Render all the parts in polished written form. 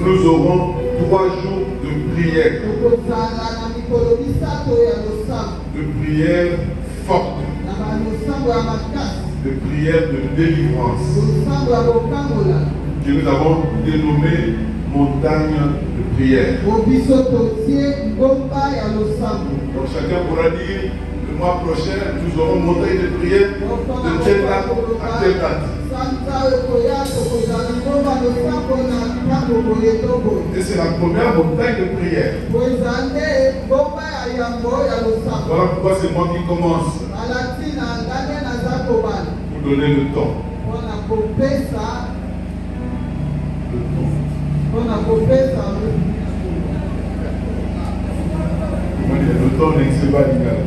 Nous aurons 3 jours de prière. De prière forte. De prière de délivrance. Que nous avons dénommé montagne de prière. Donc chacun pourra dire le mois prochain nous aurons montagne de prière de telle date à telle date. Et c'est la première montagne de prière. Voilà pourquoi c'est moi qui commence. Pour donner le temps. Le temps n'existe pas l'égal.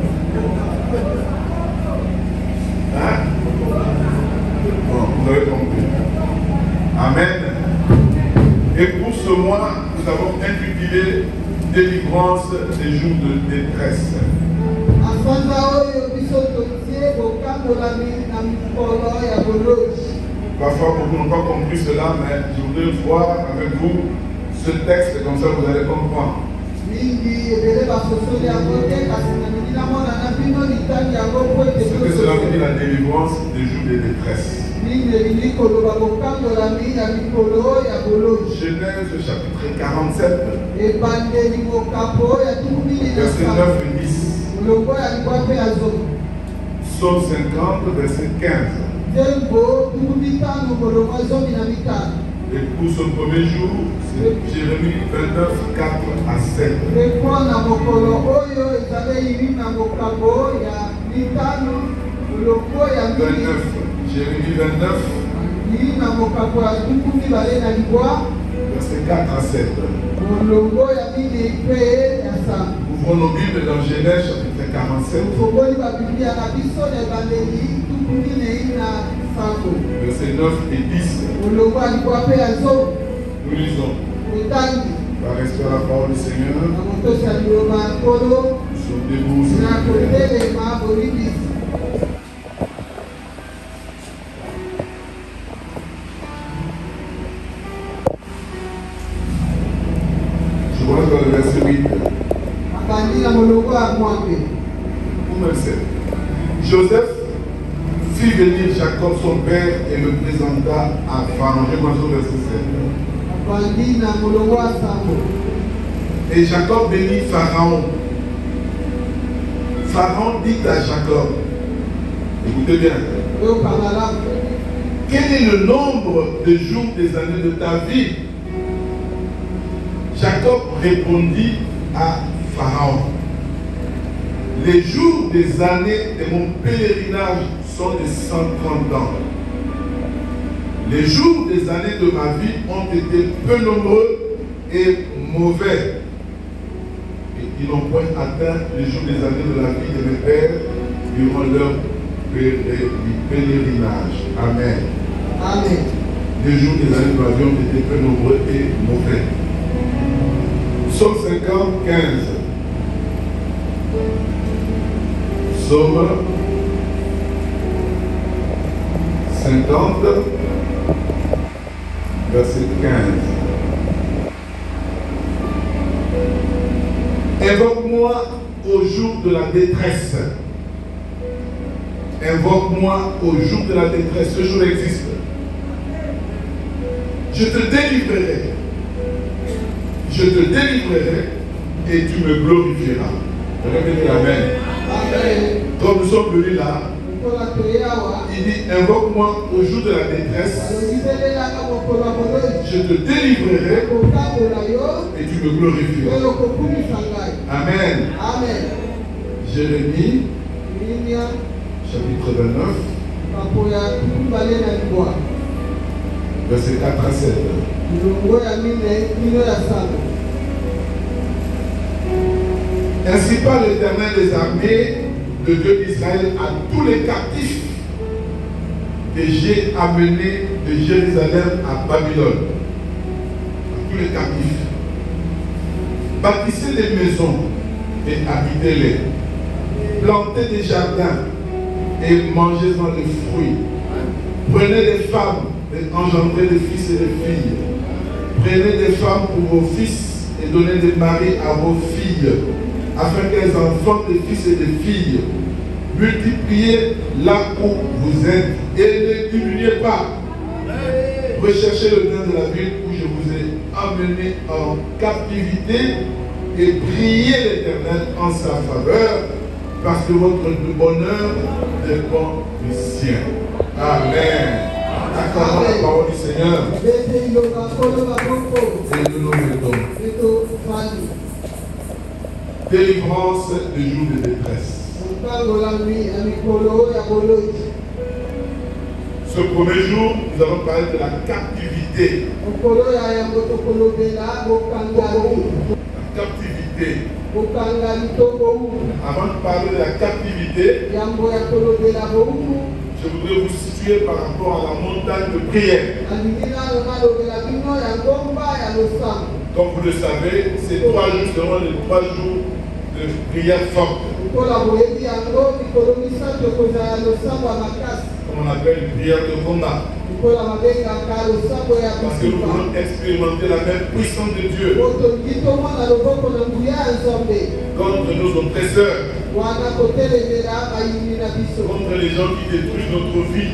Hein? Bon, vous avez compris. Amen. Et pour ce mois, nous avons intitulé Délivrance des jours de détresse. Parfois, beaucoup n'ont pas compris cela, mais je voudrais voir avec vous ce texte, comme ça vous allez comprendre. Ce que cela veut dire la délivrance des jours de détresse. Genèse chapitre 47, verset 9 et 10. Psaume 50, verset 15. Et pour ce premier jour, c'est Jérémie 29, 4 à 7. 29, Jérémie 29, verset 4 à 7. Ouvrons nos Bibles dans Genèse chapitre 47. Verset 9 et 10. Nous lisons. Par respect à la parole du Seigneur, nous sommes debout. Je vois dans le verset 8. Joseph fit venir Jacob son père et le présenta à Pharaon. Je vois au verset 7. Et Jacob bénit Pharaon. Pharaon dit à Jacob, écoutez bien, quel est le nombre de jours des années de ta vie? Jacob répondit à Pharaon, les jours des années de mon pèlerinage sont de 130 ans. Les jours des années de ma vie ont été peu nombreux et mauvais. Et ils n'ont point atteint les jours des années de la vie de mes pères durant leur pèlerinage. Amen. Amen. Les jours des années de ma vie ont été peu nombreux et mauvais. Psaume 50, 15. Psaume 50, verset 15. Invoque-moi au jour de la détresse. Invoque-moi au jour de la détresse. Ce jour existe. Je te délivrerai. Je te délivrerai et tu me glorifieras. Répétez Amen. Amen. Comme nous sommes venus là, il dit invoque-moi au jour de la détresse. Je te délivrerai et tu me glorifieras. Amen. Amen. Jérémie chapitre 29 verset 4 à 7. Ainsi parle l'Éternel des armées, le Dieu d'Israël, à tous les captifs que j'ai amenés de Jérusalem à Babylone. À tous les captifs. Bâtissez des maisons et habitez-les. Plantez des jardins et mangez-en les fruits. Prenez des femmes et engendrez des fils et des filles. Prenez des femmes pour vos fils et donnez des maris à vos filles, afin qu'elles enfantent des fils et des filles. Multipliez là où vous êtes et ne diminuez pas. Recherchez le bien de la ville où je vous ai amené en captivité et priez l'Éternel en sa faveur, parce que votre bonheur dépend du sien. Amen. Acclamons la parole du Seigneur. Et nous nous mettons. Délivrance du jour de détresse. Ce premier jour, nous allons parler de la captivité. La captivité. Avant de parler de la captivité, je voudrais vous situer par rapport à la montagne de prière. Comme vous le savez, ces 3 jours seront les 3 jours de prière forte. Comme on appelle une prière de combat. Parce que nous pouvons expérimenter la même puissance de Dieu contre nos oppresseurs, contre les gens qui détruisent notre vie.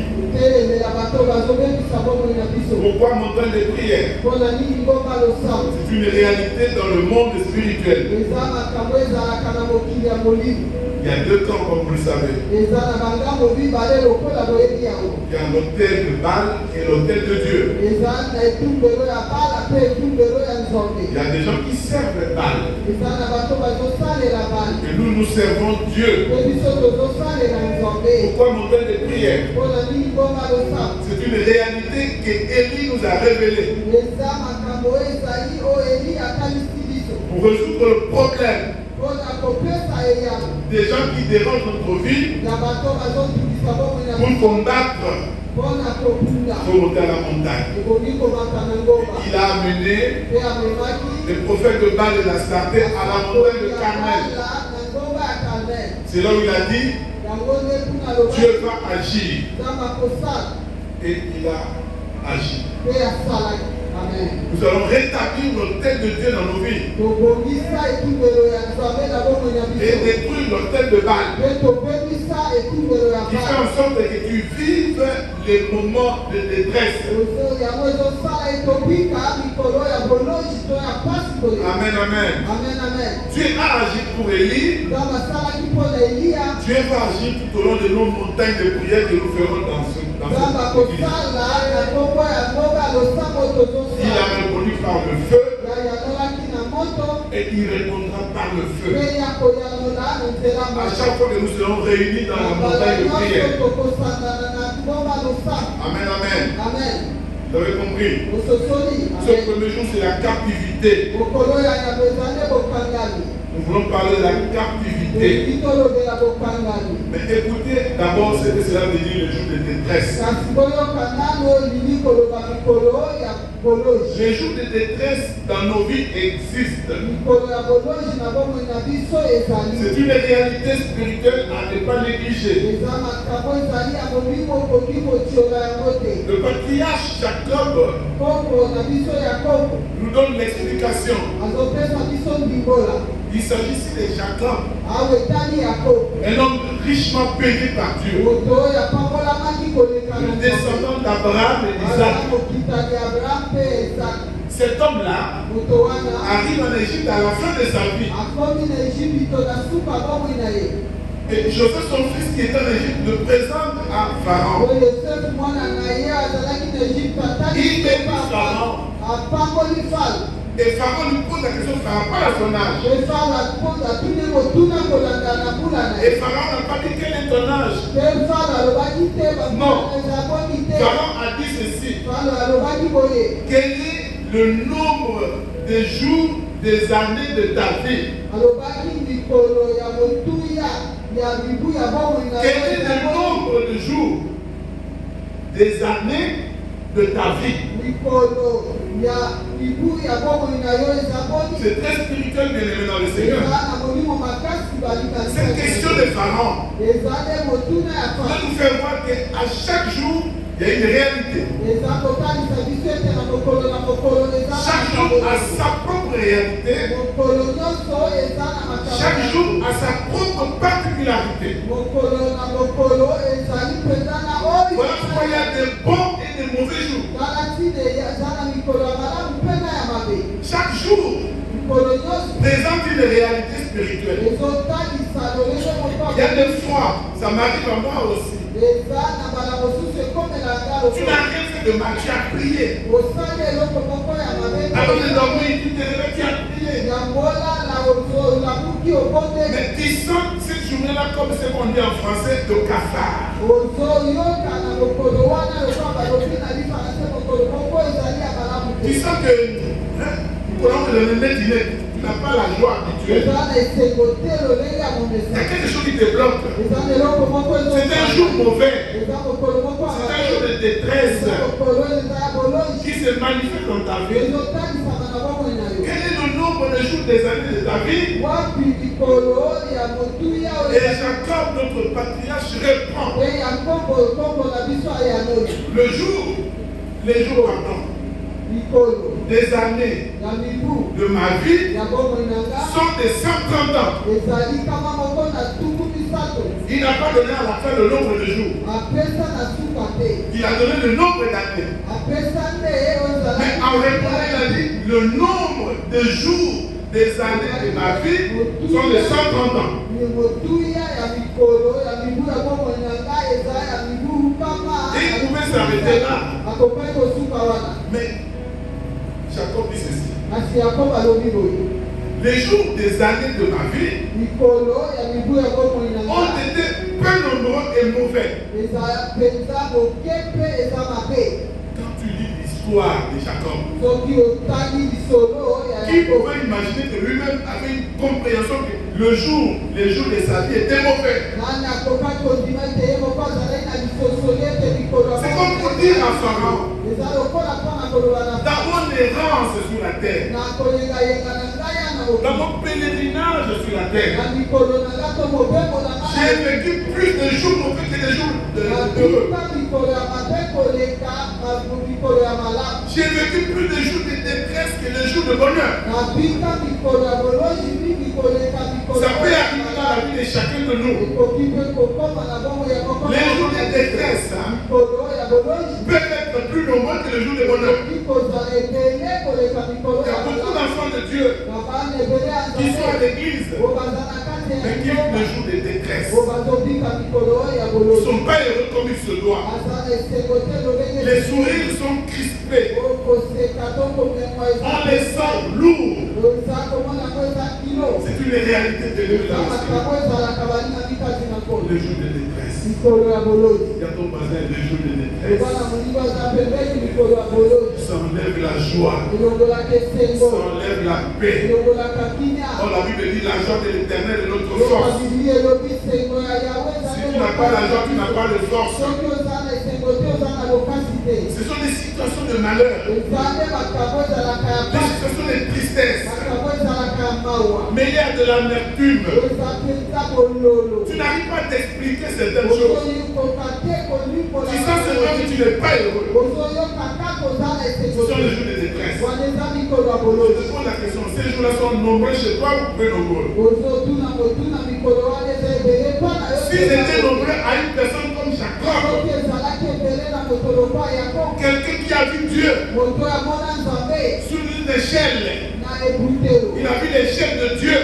Pourquoi montagne de prière? C'est une réalité dans le monde spirituel. Il y a deux camps, comme vous le savez. Il y a l'autel de Baal et l'autel de Dieu. Il y a des gens qui servent Baal. Et nous servons Dieu. Pourquoi l'autel de prière? C'est une réalité que Élie nous a révélée. Pour résoudre le problème des gens qui dérangent notre vie, pour combattre, il faut monter à la montagne. Il a amené les prophètes de Baal et l'Astarté à la montagne de Carmel. C'est là où il a dit, Dieu va agir. Et il a agi. Nous allons rétablir l'autel de Dieu dans nos vies. Et détruire l'autel de Baal. Qui fait en sorte que tu vives les moments de détresse. Amen, amen. Dieu a agi pour Élie. Dieu va agir tout au long de nos montagnes de prière que nous ferons dans ce église. Il a répondu par le feu. Et il répondra par le feu. À chaque fois que nous serons réunis dans la montagne de prière. Amen, amen. Vous avez compris? Ce premier jour, c'est la captivité. Nous voulons parler de la captivité. Mais écoutez d'abord ce que cela veut dire le jour de détresse. Les jours de détresse dans nos vies existent. C'est une réalité spirituelle à ne pas négliger. Le patriarche Jacob nous donne l'explication. Il s'agit ici de Jacob, un homme richement payé par Dieu, le descendant d'Abraham et d'Isaac. Cet homme-là arrive en Égypte à la fin de sa vie. Et Joseph, son fils qui est en Égypte, le présente à Pharaon. Il est Pharaon. Et Pharaon lui pose la question par rapport à son âge. Et Pharaon n'a pas dit quel est ton âge. Non. Pharaon a dit ceci. Quel est le nombre de jours des années de ta vie? Quel est le nombre de jours des années de ta vie? C'est très spirituel, bien aimé dans le Seigneur. Cette question de Pharaon va nous faire voir qu'à chaque jour, il y a une réalité. Chaque jour a sa propre réalité. Chaque jour a sa propre particularité. Voilà pourquoi il y a des bons et des mauvais jours. Chaque jour présente une réalité spirituelle. Il y a des fois, ça m'arrive à moi aussi. Tu n'as rien fait de mal, tu as prié. Avant de dormir, tu te réveilles, tu as prié. Mais tu sens cette journée-là comme ce qu'on dit en français, de cafard. Tu sens que tu n'as pas la joie habituelle. Il y a quelque chose qui te bloque. C'est un jour mauvais. C'est un jour de détresse qui se manifeste dans ta vie. Quel est le nombre de jours des années de ta vie? Et Jacob, notre patriarche, répond. Les jours, pardon, des années de ma vie sont des 130 ans. Il n'a pas donné à la fin le nombre de jours. Il a donné le nombre d'années. Mais en répondant, il a dit le nombre de jours des années de ma vie sont de 130 ans. Et il pouvait s'arrêter là. Mais Jacob dit ceci. Les jours des années de ma vie ont été peu nombreux et mauvais. Quand tu lis l'histoire de Jacob, qui pouvait imaginer que lui-même avait une compréhension que les jours de sa vie étaient mauvais. C'est comme pour dire à Pharaon, d'abord l'errance sur la terre, d'abord pèlerinage sur la terre. J'ai vécu plus de jours mauvais que des jours heureux. J'ai vécu plus de jours de détresse que les jours de bonheur. Ça peut arriver dans la vie de chacun de nous. Les jours de détresse peuvent être plus nombreux que les jours de bonheur. Il y a beaucoup d'enfants de Dieu qui sont à l'église, mais qui ont des jours de détresse. Ils ne sont pas heureux comme il se doit. Les sourires sont crispés. On les sent lourds. C'est une réalité de l'évidence. Les jours de détresse. Il y a ton voisin, les jours de détresse. Ça enlève la joie. Ça enlève la paix. Oh, la Bible dit la joie de l'éternel est notre force. Si tu n'as pas la joie, tu n'as pas de force. Ce sont des situations de malheur. Des situations de tristesse. Mais il y a de l'amertume. Tu n'arrives pas à t'expliquer certaines choses. Tu sens seulement que tu n'es pas heureux. Ce sont les jours de détresse. Je te pose la question, ces jours-là sont nombreux chez toi ou peu nombreux? S'ils étaient nombreux à une personne comme Jacob, quelqu'un qui a vu Dieu sur une échelle, il a vu l'échelle de Dieu,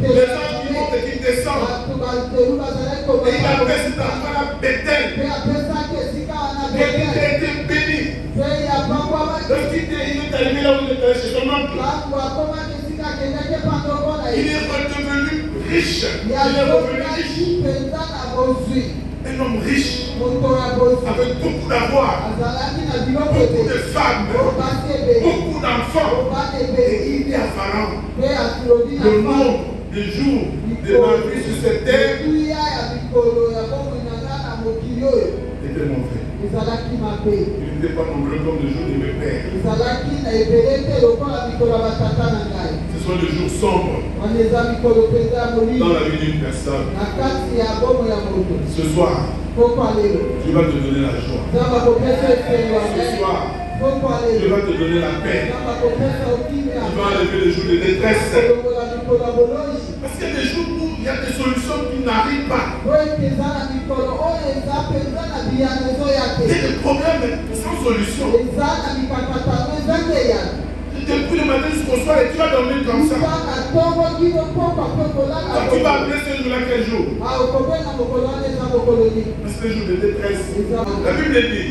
les anges qui montent et qui descendent, et il a fait cet enfant-là Bethel, et il a été béni. Lorsqu'il est arrivé là où il était chez son oncle, il est redevenu riche. Il est revenu riche. Un homme riche, avec beaucoup d'avoir, beaucoup de femmes, beaucoup d'enfants. Et il dit à Pharaon, le nombre de jours de ma vie sur cette terre était mon frère. Il n'était pas nombreux comme le jour de mes pères. Ce sont les jours sombres dans la vie d'une personne. Ce soir, Dieu va te donner la joie. Ce soir, Dieu va te donner la paix. Il va enlever les jours de détresse. Parce qu'il y a des jours où il y a des solutions qui n'arrivent pas. Il y a des problèmes sans solution. Depuis le matin jusqu'au soir et tu vas dormir comme ça. Quand tu vas appeler ce jour-là quel jour? C'est le jour de détresse. La Bible dit,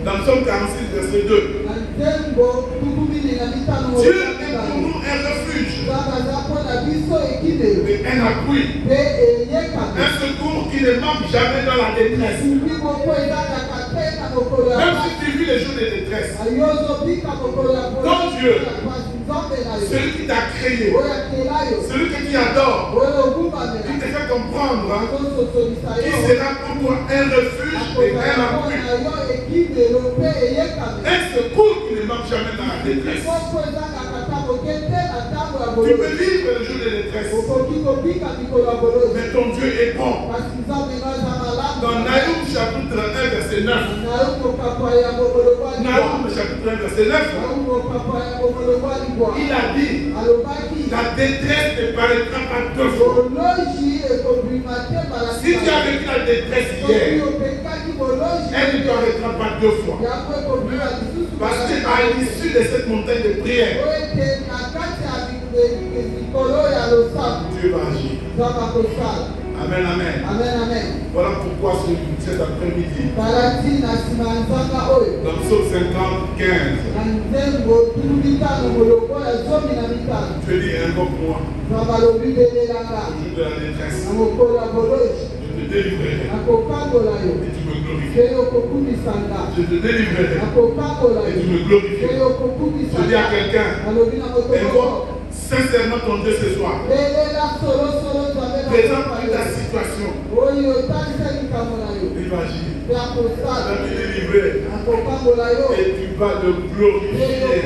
dans Psaume 46, verset 2, Dieu est pour nous un refuge, un appui, un secours qui ne manque jamais dans la détresse. Même si tu vis les jours de détresse, ton Dieu, celui qui t'a créé, celui que tu adores, qui te fait comprendre, qui sera pour toi un refuge et un appui, un secours qui ne manque jamais dans la détresse. Tu peux vivre le jour de détresse, mais ton Dieu est bon. Dans Naïm chapitre 1 verset 9, Naïm chapitre 1 verset 9, il a dit, la détresse ne paraîtra pas deux fois. Si tu as vécu la détresse hier, elle ne paraîtra pas deux fois. Parce qu'à l'issue de cette montagne de prière, Dieu va agir. Amen, amen. Voilà pourquoi cet après-midi, dans Psaume 50, 15, Dieu dit invoque-moi au jour de la détresse. Je te délivrerai et tu me glorifieras. Je te délivrerai et tu me glorifieras. Je dis à quelqu'un, invoque sincèrement ton Dieu ce soir. Présente ta situation. Il va agir. Il va te délivrer. Et tu vas le glorifier.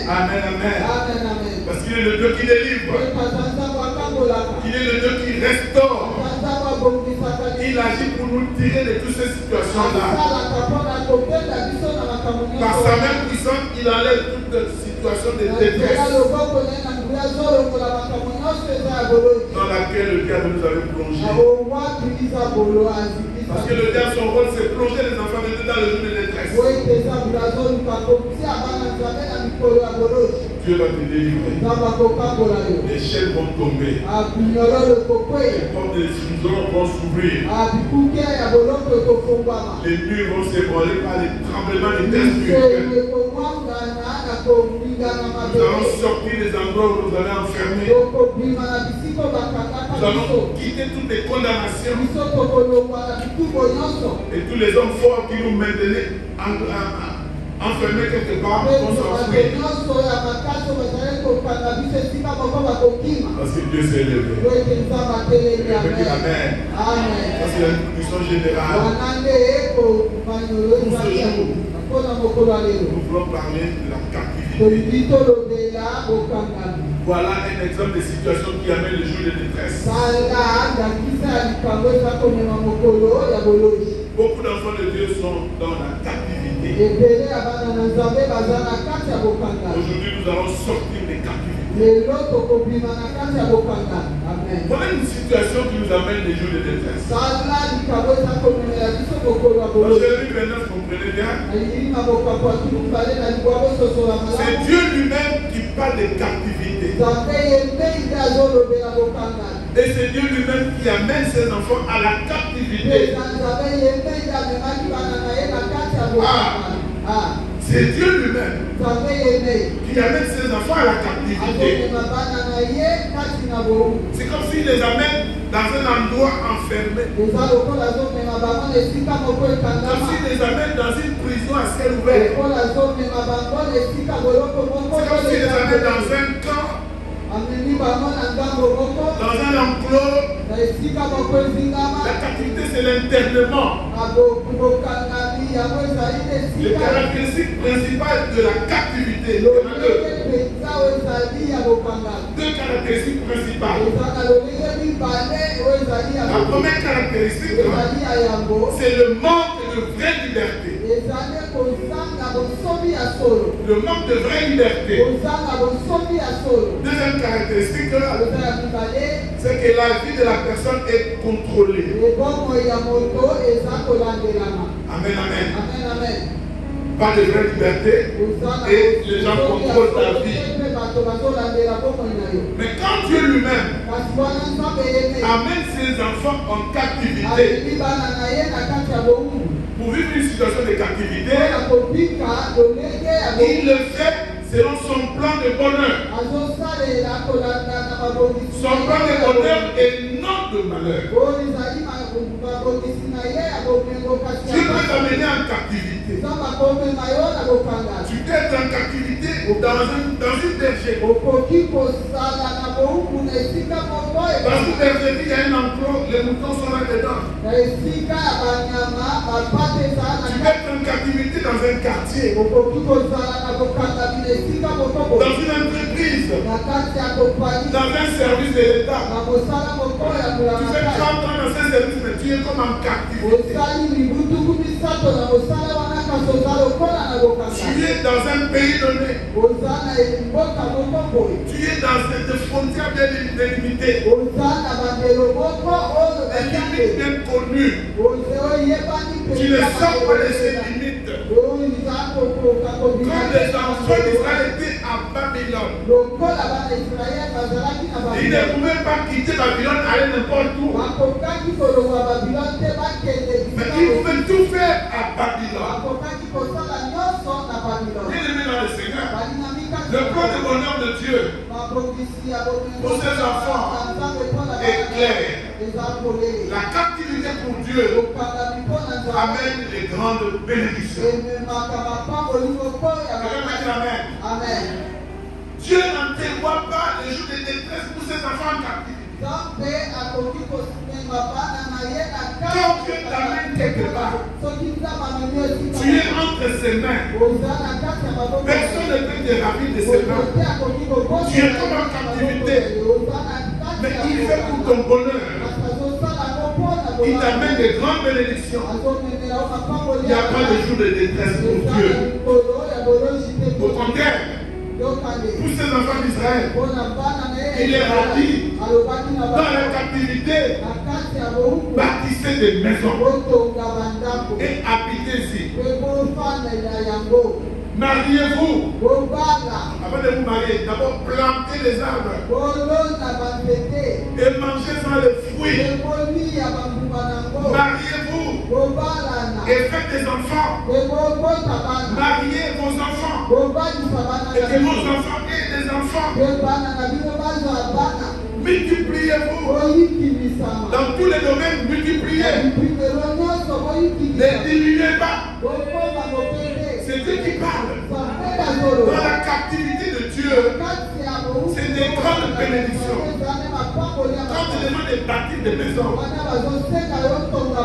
Amen, amen. Parce qu'il est le Dieu qui délivre. Il est le Dieu qui restaure. Il agit pour nous tirer de toutes ces situations-là. Par sa main puissante, il enlève toute situation de détresse dans laquelle le diable nous avait plongé. Parce que le diable, son rôle, c'est plonger les enfants de Dieu dans le jour de détresse. Dieu va te délivrer. Les chaînes vont tomber. Les portes des prisons vont s'ouvrir. Les murs vont s'ébranler par les tremblements de terre spirituelle. Nous allons sortir des endroits où nous allons enfermer. Nous allons quitter toutes les condamnations. Et tous les hommes forts qui nous maintenaient enfermés quelque part vont s'enfuir. Parce que Dieu s'est élevé. Amen. Parce qu'il y a une condition générale. Pour ce jour, nous voulons parler de la captivité. Voilà un exemple de situation qui amène le jour de détresse. Beaucoup d'enfants de Dieu sont dans la captivité. Aujourd'hui, nous allons sortir des captivités. Voilà une situation qui nous amène les jours de détresse. Dans Jérémie 29, comprenez bien. C'est Dieu lui-même qui parle de captivité. Et c'est Dieu lui-même qui amène ses enfants à la captivité. C'est Dieu lui-même qui amène ses enfants à la captivité. C'est comme s'il les amène dans un endroit enfermé. Comme s'il les amène dans une prison à ciel ouvert. C'est comme s'il les amène dans un camp. Dans un enclos. La captivité, c'est l'internement. Les caractéristiques principales de la captivité. Deux caractéristiques principales. La première caractéristique, c'est le manque de vraie liberté. Le manque de vraie liberté. Deuxième caractéristique, c'est que la vie de la personne est contrôlée. Amen, amen. Pas de vraie liberté et les gens contrôlent ta vie. Mais quand Dieu lui-même amène ses enfants en captivité pour vivre une situation de captivité, il le fait selon son plan de bonheur. Son plan de bonheur et non de malheur. Dieu peut t'amener en captivité. Tu peux être en captivité dans une bergerie. Dans une bergerie, il y a un enclos, les moutons sont là dedans. Tu peux être en captivité dans un quartier. Dans une entreprise. Dans un service de l'État. Tu fais 30 ans dans un service, mais tu es comme en captivité. Tu es dans un pays donné. Tu es dans des frontières bien délimitées. Des limites bien connues. Tu ne sors pas de ces limites. Quand les enfants d'Israël étaient à Babylone, Il ne pouvait pas quitter Babylone, aller n'importe où. Mais il pouvait tout faire à Babylone. Bien aimé dans le Seigneur, le plan de bonheur de Dieu pour ses enfants est clair. La captivité pour Dieu amène les grandes bénédictions. Amen. Dieu n'en prévoit pas les jours de détresse pour ses enfants en captivité. Quand Dieu t'amène quelque part, tu es entre ses mains. Personne ne peut te ravir de ses mains. Tu es comme en captivité. Mais il fait pour ton bonheur. Il t'amène de grandes bénédictions. Il n'y a pas de jour de détresse pour Dieu. Au contraire, pour ces enfants d'Israël, il est dit dans la captivité, bâtissez des maisons et habitez-y. Mariez-vous. Avant de vous marier, d'abord plantez les arbres et mangez-en les fruits. Mariez-vous et faites des enfants. Mariez vos enfants et que vos enfants aient des enfants. Multipliez-vous dans tous les domaines. Multipliez. Ne diminuez pas. C'est Dieu qui parle. Dans la captivité de Dieu, c'est des grandes bénédictions. Quand tu demandes de bâtir des maisons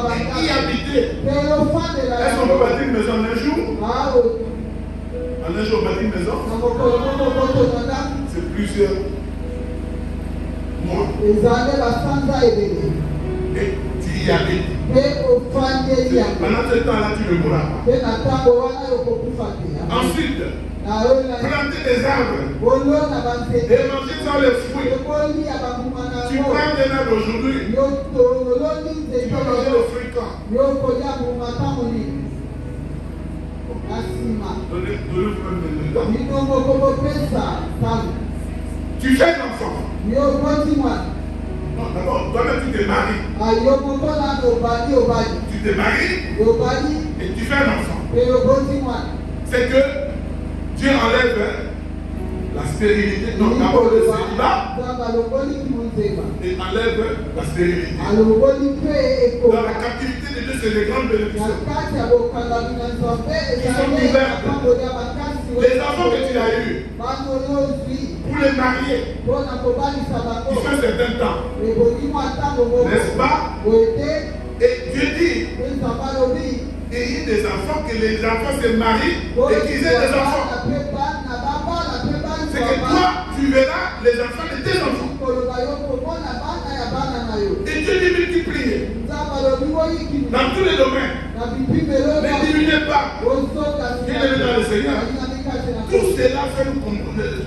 et y habiter, est-ce qu'on peut bâtir une maison en un jour? En un jour, on bâtit une maison? C'est plusieurs mois. Et tu y habites. Pendant ce temps-là, tu ne mourras pas. Ensuite, plantez des arbres et mangez sans les fruits. Tu prends des arbres aujourd'hui, tu peux manger le fruit quand? Tu fais l'enfant. Non, d'abord, toi-même tu te maries. Tu te maries et tu fais un enfant. C'est que Dieu enlève la stérilité. Non, d'abord le célibat et enlève la stérilité. Dans la captivité de Dieu, c'est les grandes bénédictions. Ils sont ouvertes. Les enfants que tu as eus, pour les marier, il fait un certain temps. N'est-ce pas? Et Dieu dit, ayez des enfants, que les enfants se marient et qu'ils aient des enfants. C'est que toi, tu verras les enfants de tes enfants. Et Dieu dit multiplier dans tous les domaines. Ne diminuez pas. Bien aimé dans le Seigneur. Tout cela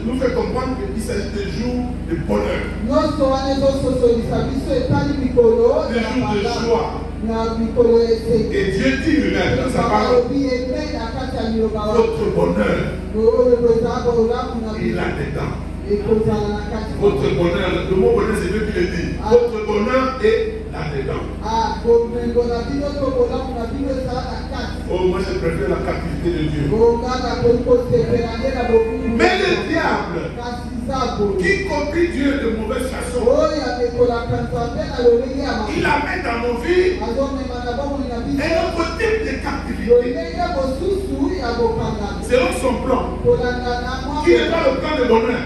nous fait comprendre qu'il s'agit de jours de bonheur. Des jours de joie. Et Dieu dit lui-même dans sa parole, votre bonheur, il a des dents. Votre bonheur, le mot bonheur c'est Dieu qui le dit. Votre bonheur est là-dedans. Oh, moi je préfère la captivité de Dieu. Mais le diable, qui copie Dieu de mauvaise façon, il la met dans nos vies un autre type de captivité. Selon son plan, qui n'est pas le plan de bonheur,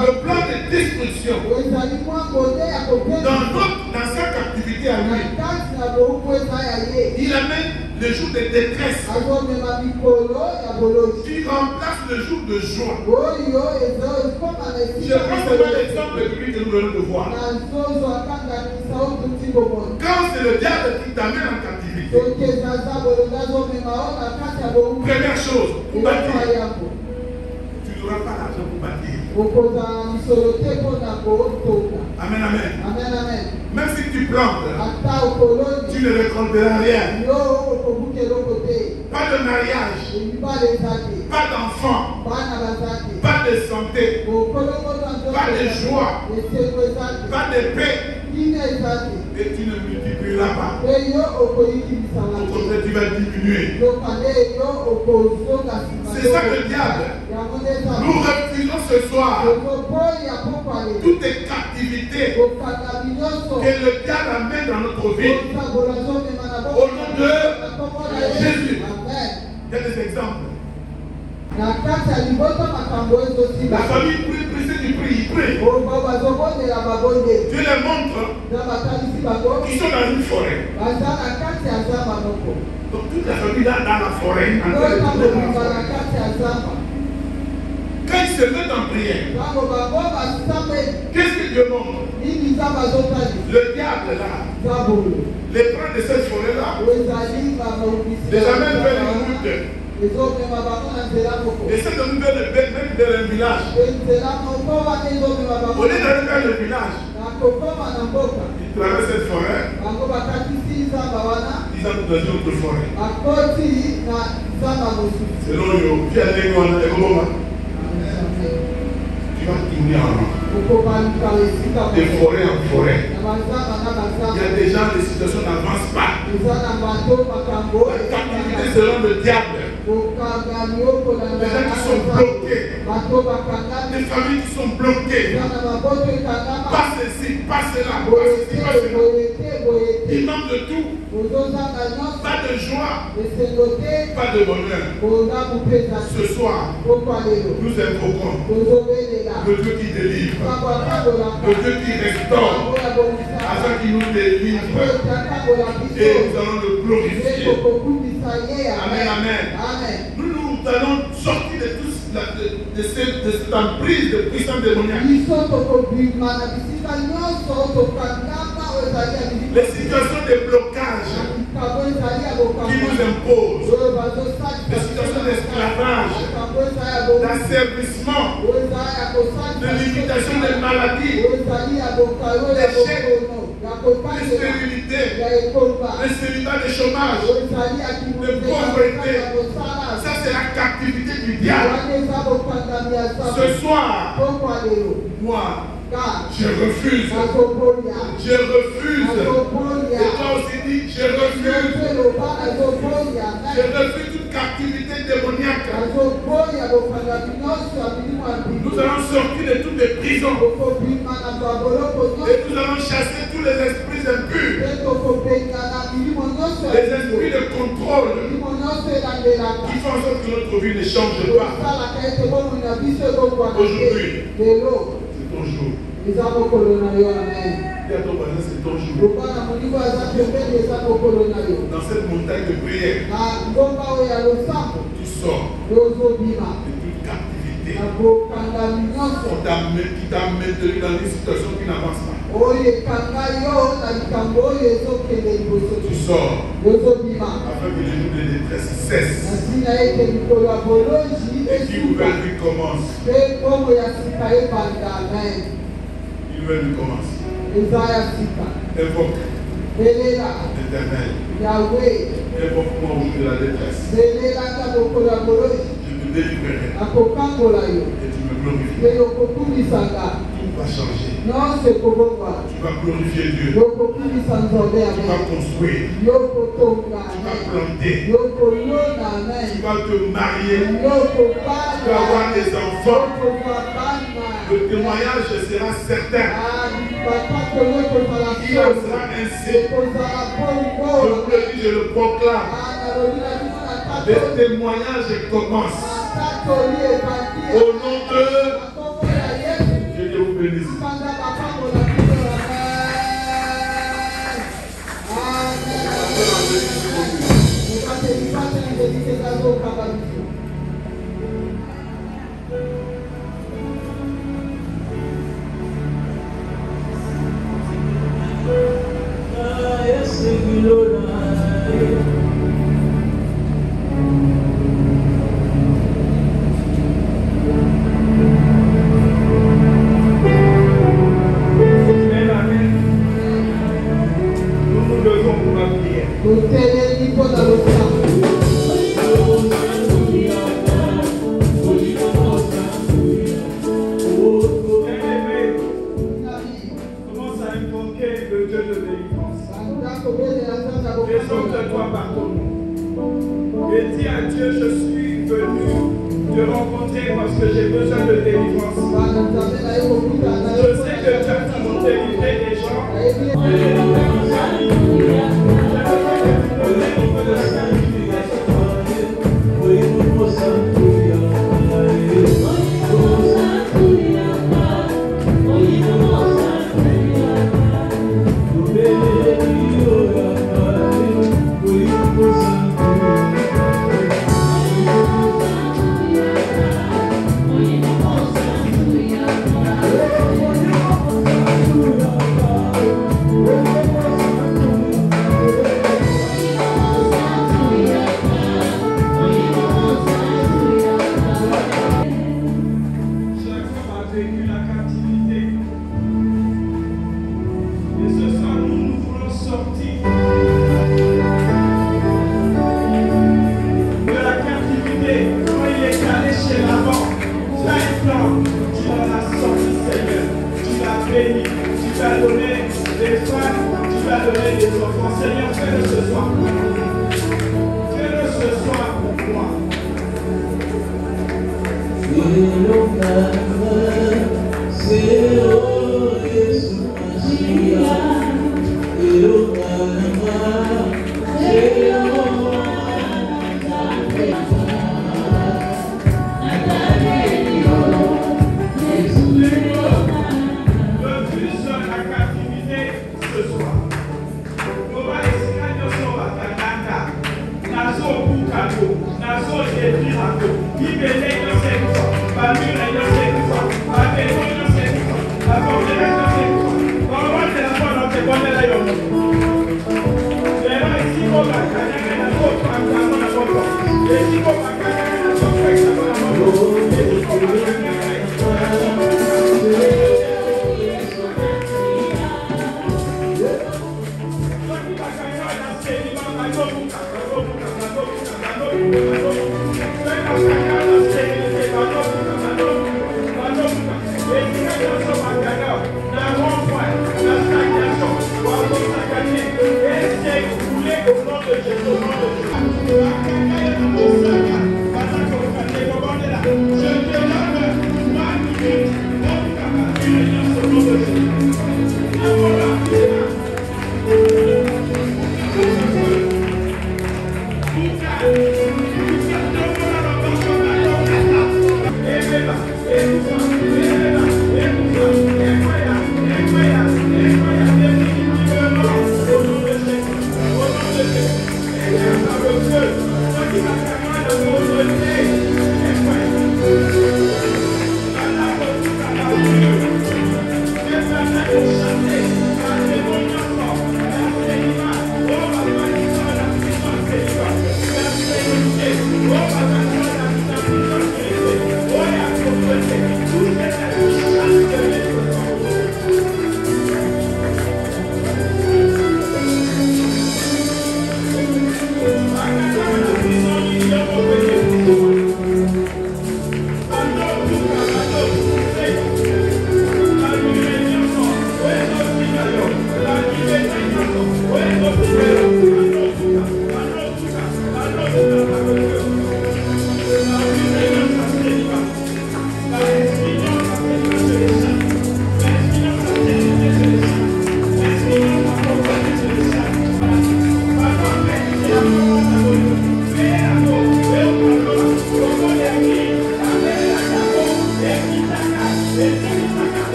le plan de destruction. Dans sa captivité à lui, il amène le jour de détresse qui remplace le jour de joie. Je prends seulement l'exemple de lui que nous venons de voir. Quand c'est le diable qui t'amène en captivité, première chose, pour bâtir, tu n'auras pas l'argent pour bâtir. Amen, amen. Même si tu plantes, tu ne récolteras rien. Pas de mariage, pas pas d'enfants, bana bazali pas de santé, okolongoza pas de joie, esengo ezali pas de paix. kina ezali Et tu ne multiplieras pas. pe yo okoyikilisanga Au contraire, tu vas diminuer. yokande yo okozonga nsima C'est ça le diable. yango nde ezali Nous refusons ce soir okoboya pokwale toutes les captivités okangami nyonso que le diable amène dans notre vie. osabola zomema na Au nom de Jésus. amen Il y a des exemples. na kati ya libota makambo La ezosiba famille prie, prie, ceux qui prient, ils prient. oyo bazobondela babondeli Dieu les montre na batalisi bango qu'ils sont dans une forêt. baza na kati ya zamba moko Donc toute la famille là dans la forêt, en train de oyo prier dans la bakolinga na forêt. kati ya zamba Quand ils se mettent en prière, ntango bango basambeli qu'est-ce que Dieu montre? nini nzambe azotali Le diable là, zabolo les prend de cette forêt là, ezali bamaobisi les amène vers une route. ezomema bango na nzela moko Et c'est de nous même vers un village. nzela moko wana ezomema bango Au lieu d'aller vers le village, na kokoma na mboka ils traversent cette forêt, bango bakatisi zamba wana ils entrent dans une autre forêt. bakoti na zamba mosusu Selon yo, tu as des gens, tu vas tourner en rond. okobaluka esika De moko forêt en forêt. na bazamba na Il y bazamba a des gens, les situations n'avancent pas. eza na bato makambo La captivité selon le diable. kokangami okolanda Les gens qui sont bloqués. bato bakangami Des familles qui sont bloquées. eza na maboto ekangama Pas ceci, pas cela, pas boye ceci, te pas cela. boye te boye te Il manque de tout. ozozanga nyonso Pas de joie, esengo te pas de bonheur. koza kopesa Ce soir, pokwa lelo nous invoquons tozobelela le Dieu qui délivre, ntango atambolaka le Dieu qui restaure, ntango ya bomisaka afin qu'il nous délivre. ete atambola Et biso nous allons le glorifier. ete kokumisa ye Amen, amen. amen Nous allons sortir de cette emprise de puissance démoniaque. biso tokobima na bisika nyonso tokangama oyo ezali ya Les situations de blocage makambo ezali ya qui bokambo nous imposent, oyo bazosalisa les situations d'esclavage, makambo ezali ya bokambo d'asservissement, oyo ezali ya kosalisa de limitation des maladies, oyo ezali ya bokono ya bokono ya de kopalela stérilité, ya ekomba de célibat, de chômage. oyo ezali ya kimoteka ya kosala Ça, c'est la captivité du diable. wana eza bokangami ya Ce nzambe soir, pokwa lelo moi, ka je refuse. nazopolia Je refuse. nazopolia Et toi aussi dis, je refuse. nazopeloba nazopolia Je refuse toute captivité démoniaque. nazopolia bokangami nyonso ya milimo ya Nous mbili allons sortir de toutes les prisons. okobima na baboloko Et nyonso nous allons chasser tous les esprits impurs. mpe tokobengana milimo nyonso Les esprits de contrôle milimo nyonso elandelaka qui font en sorte que notre vie ne change pas. osalaka ete bomoi na biso ekokwana te Aujourd'hui. lelo C'est ton jour. eza mokolo na yo amen Dis à ton voisin, c'est ton jour. loba na moningo aza pembeni eza mokolo na yo Dans cette montagne de prière, na ngomba oyo ya losambo tu sors yozobima de toute captivité na kokangami nyonso qui t'a maintenu dans une situation qui n'avance pas. oyo ekanga yo na likambo oyo ezokende liboso Tu sors yozobima afin que les jours de détresse cessent na ntina ete mikolo ya bolongi et qu'une esuka nouvelle vie commence. mpe nkombo ya sika ebanda amen Une nouvelle vie commence. eza ya sika Invoque belela l'Éternel. yawe Invoque-moi au jour de la détresse. belelaka mokolo ya bolongi Je te délivrerai akokangola yo et tu me glorifieras. mpe yokokumisaka Tout va changer. nyonso ekobongwa Tu vas glorifier Dieu. yokokumisa nzambe Tu vas amen construire. yokotonga Tu vas amen planter. yokolona amen Tu vas te marier. Tu vas yokobana avoir des enfants. yokozwa bana Le témoignage sera certain. bakatolo ekozala Il en sera ainsi. ekozala bongo Je vous le dis, je le proclame. nalobi na biso na Les tatoli témoignages commencent. tatoli ebandi Au nom de akombo ya yesu que Dieu vous bénisse. kanda bakambola biso amen ekatelipate na delike ezazokanga biso Et dis à Dieu, je suis venu te rencontrer parce que j'ai besoin de délivrance. Je sais que Dieu t'ont délivré des gens.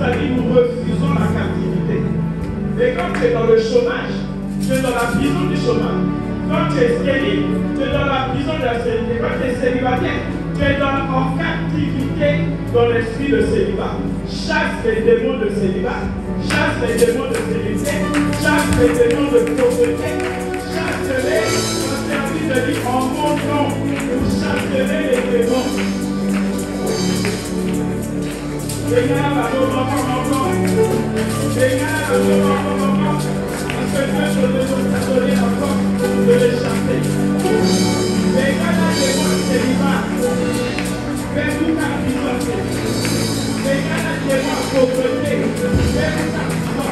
nous a dit nous refusons la captivité. Et quand tu es dans le chômage, tu es dans la prison du chômage. Quand tu es stérile, tu es dans la prison de la stérilité. Quand tu es célibataire, tu es en captivité dans l'esprit de célibat. Chasse les démons de célibat, chasse les démons de stérilité, chasse les démons de pauvreté, chasse-les, quand tu as envie de dire en mon nom, vous chasserez les démons. Parce que Dieu nous a donné la force de les chasser. Mais quand il y a des démons de célibat, fais-nous ta prison. Mais quand il y a des démons de pauvreté, fais-nous ta prison.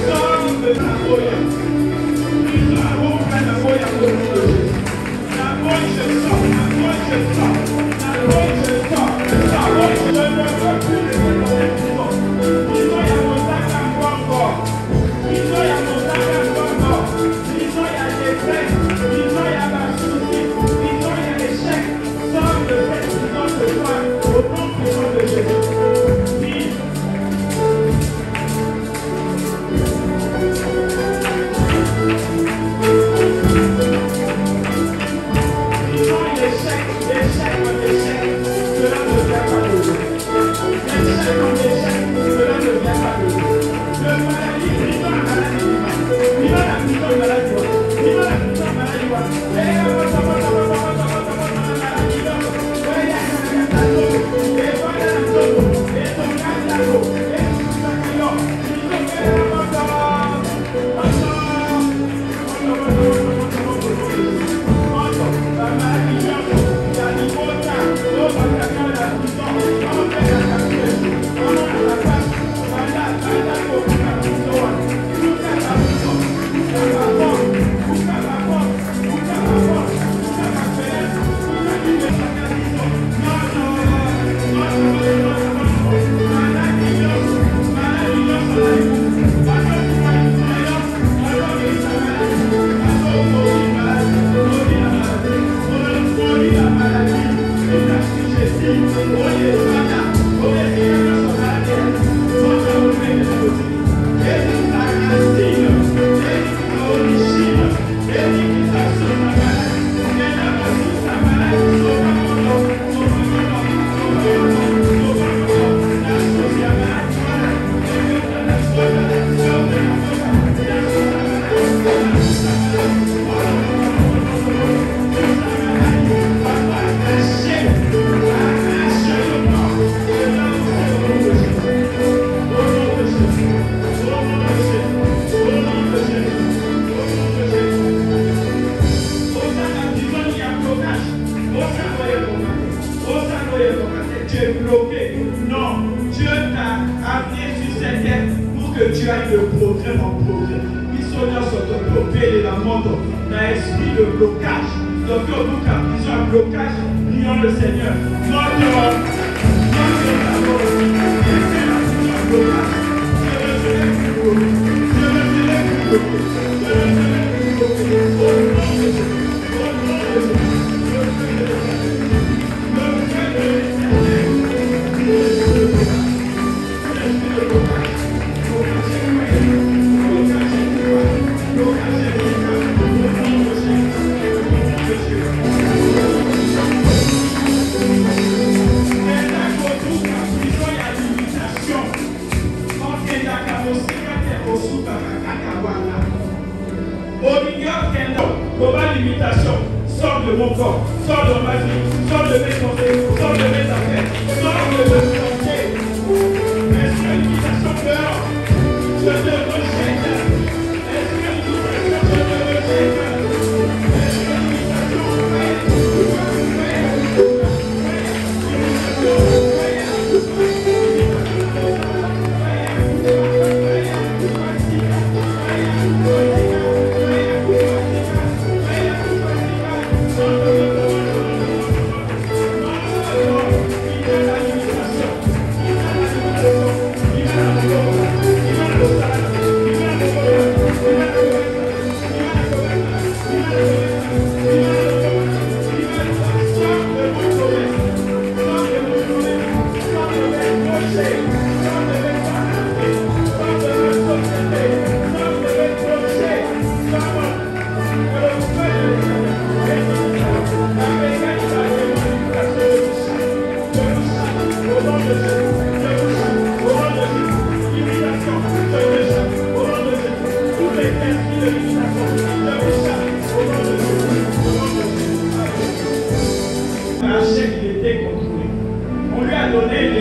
Sors de ta boya. Nous avons fait la boya pour nous. La boya, je sors. La boya, je sors. La boya, je sors. La boya, je ne veux plus les démons de prison. Ils ont y montagne encore. Ils ont y montagne encore. Ils ont y des frères. Ils ont y la souci. Ils ont y l'échec. Sors de cette prison ce soir. Au nom puissant de Jésus.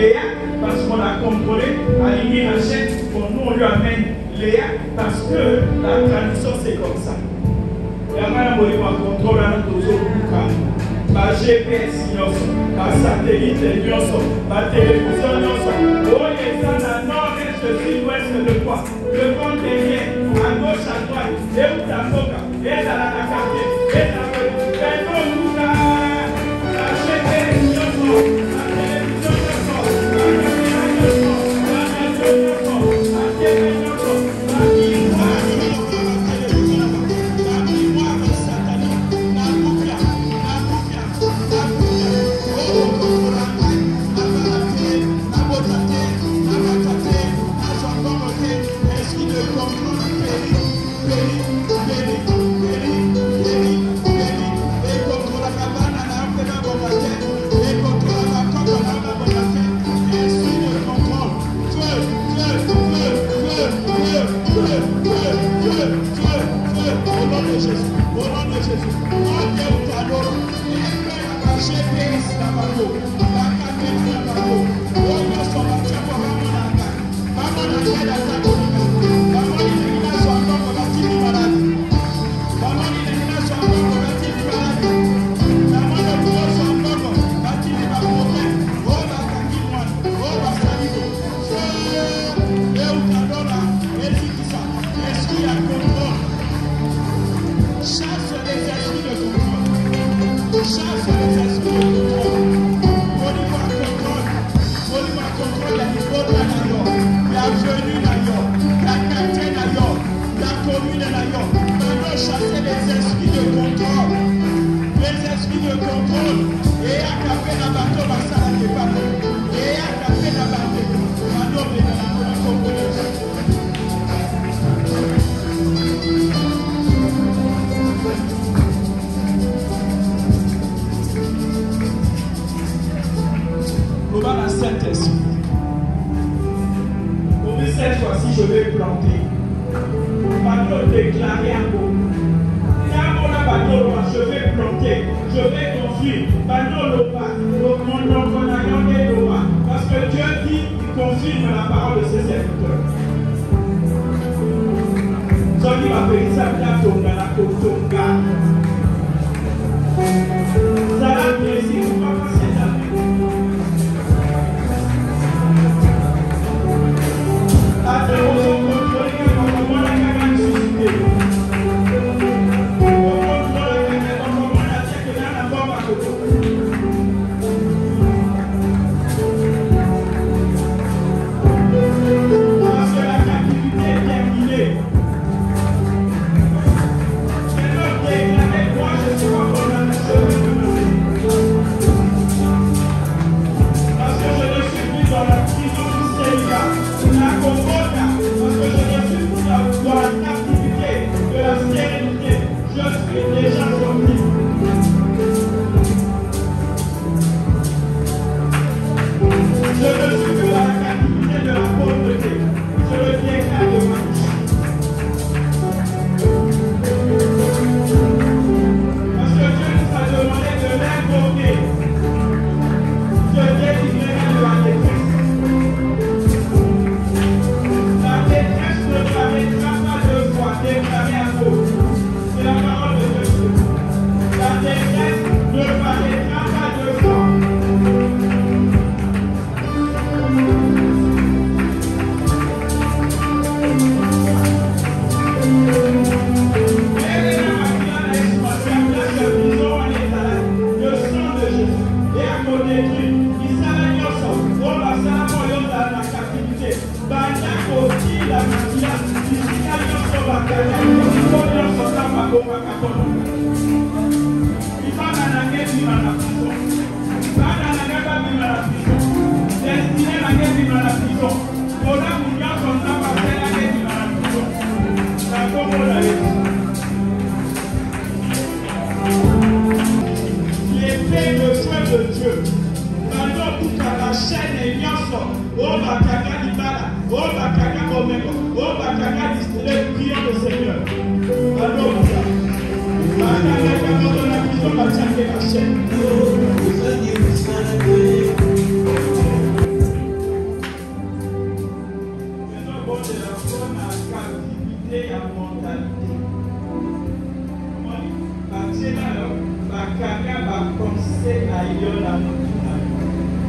Léa parce qu'on a contrôlé, aligné la chaîne, pour nous on lui amène Léa parce que la tradition c'est comme ça. Et après on va contrôler notre autres GPS, satellite, télévision, nord, est, sud-ouest, le quoi. Le compte est bien, à gauche, à droite, et où ta boca, et dans la carte, et dans la cette fois-ci, je vais planter. Bateau déclaré à vous. Je vais planter, je vais construire. Parce que Dieu dit, il confirme la parole de ses serviteurs. Zoni va faire ça, la tonga, la tonga. Ça va plaisir, on va passer la vie.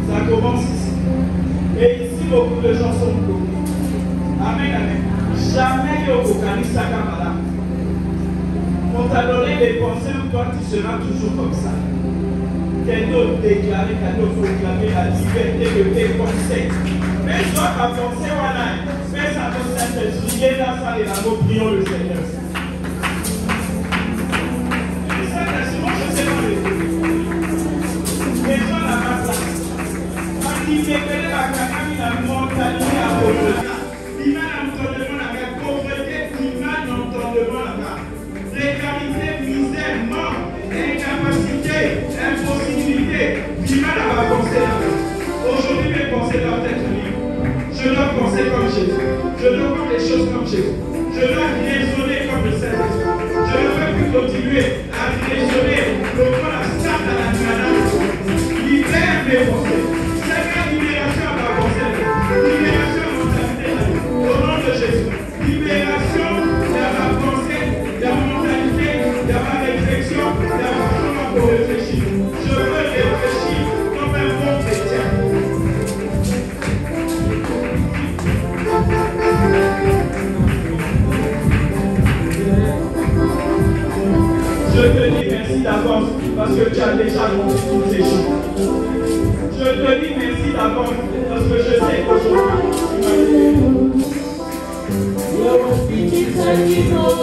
Ça commence ici. Et ici, beaucoup de gens sont bloqués. Amen, amen. Jamais il y a aucun sakamala. On t'a donné des pensées où toi tu seras toujours comme ça. Cadeau déclaré, cadeau proclamé la liberté de tes pensées. Mais toi, ta pensée, voilà. Mais ça te sert de juillet, là, ça, et là, nous prions le Seigneur. Et ça, moi, je sais pas les deux. Les gens là, ma place. Quand ils m'appellent la cacagne, la mentalité à pauvreté. Il m'a l'entendement à la pauvreté, il m'a l'entendement à la précarité, misère, mort, incapacité, impossibilité. Il m'a la pensée là. Aujourd'hui, mes pensées doivent être libres. Je dois penser comme Jésus. Je dois voir les choses comme Jésus. Je dois raisonner comme le Saint-Esprit. Je ne veux plus continuer à raisonner comme la salle à la manade. Libère mes pensées. C'est la libération à ma pensée. Libération à mon mentalité. Au nom de Jésus. Libération de ma pensée, de ma mentalité, de ma réflexion, de ma façon pour réfléchir. Je veux réfléchir comme un bon chrétien. Je te dis merci d'avance parce que tu as déjà montré toutes ces choses. Je te dis merci d'avance parce que je sais qu'aujourd'hui tu m'as libéré.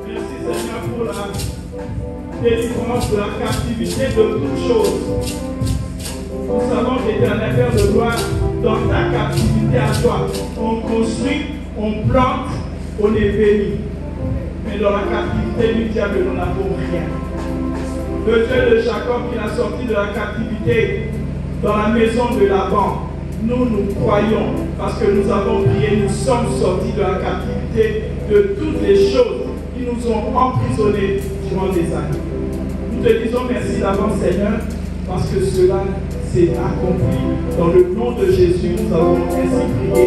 Merci Seigneur pour la délivrance de la captivité de toutes choses. Nous savons que l'Éternel Père de gloire, dans ta captivité à toi, on construit, on plante, on est béni. Mais dans la captivité du diable, nous n'avons rien. Le Dieu de Jacob qui l'a sorti de la captivité dans la maison de Laban, nous croyons parce que nous avons prié, nous sommes sortis de la captivité de toutes les choses qui nous ont emprisonnés durant des années. Nous te disons merci d'avance, Seigneur, parce que cela s'est accompli. Dans le nom de Jésus, nous avons ainsi prié.